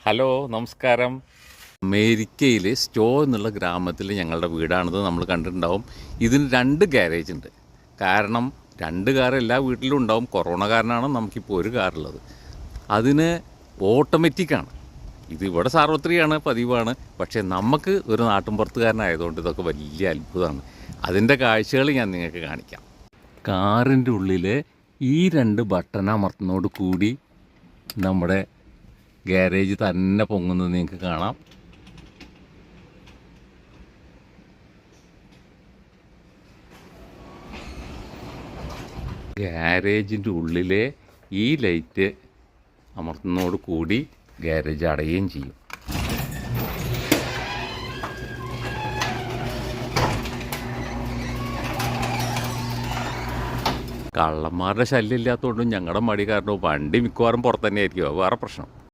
Hello, നമസ്കാരം. അമേരിക്കയിൽ സ്റ്റോ എന്നുള്ള ഗ്രാമത്തിൽ ഞങ്ങളുടെ വീടാണിത്. നമ്മൾ കണ്ടിട്ടുണ്ടാവും. ഇതിന് 2 ഗ്യാരേജ് ഉണ്ട്. കാരണം 2 കാർ എല്ലാ വീട്ടിലും ഉണ്ടാവും. കൊറോണ കാരണമാണ് നമുക്കിപ്പോൾ ഒരു കാറുള്ളത്. അതിന് ഓട്ടോമാറ്റിക്കാണ്. ഇത് ഇവിടെ സാർവത്രികമാണ്, പതിവാണ്. പക്ഷേ നമുക്ക് ഒരു നാട്ടിൻപുറത്തുകാരനായതുകൊണ്ട് ഇതൊക്കെ വലിയ അത്ഭുതമാണ്. അതിൻ്റെ കാഴ്ചകൾ ഞാൻ നിങ്ങൾക്ക് കാണിക്കാം. കാറിൻ്റെ ഉള്ളിൽ ഈ 2 ബട്ടൺ അമർത്തുന്നതോട് കൂടി നമ്മുടെ ഗ്യാരേജ് തന്നെ പൊങ്ങുന്നത് നിങ്ങൾക്ക് കാണാം. ഗ്യാരേജിൻ്റെ ഉള്ളിലെ ഈ ലൈറ്റ് അമർത്തുന്നതോട് കൂടി ഗ്യാരേജ് അടയുകയും ചെയ്യും. കള്ളന്മാരുടെ ശല്യം ഇല്ലാത്തതുകൊണ്ടും ഞങ്ങളുടെ മടി കാരണം വണ്ടി മിക്കവാറും പുറത്ത് തന്നെ ആയിരിക്കും. വേറെ പ്രശ്നം.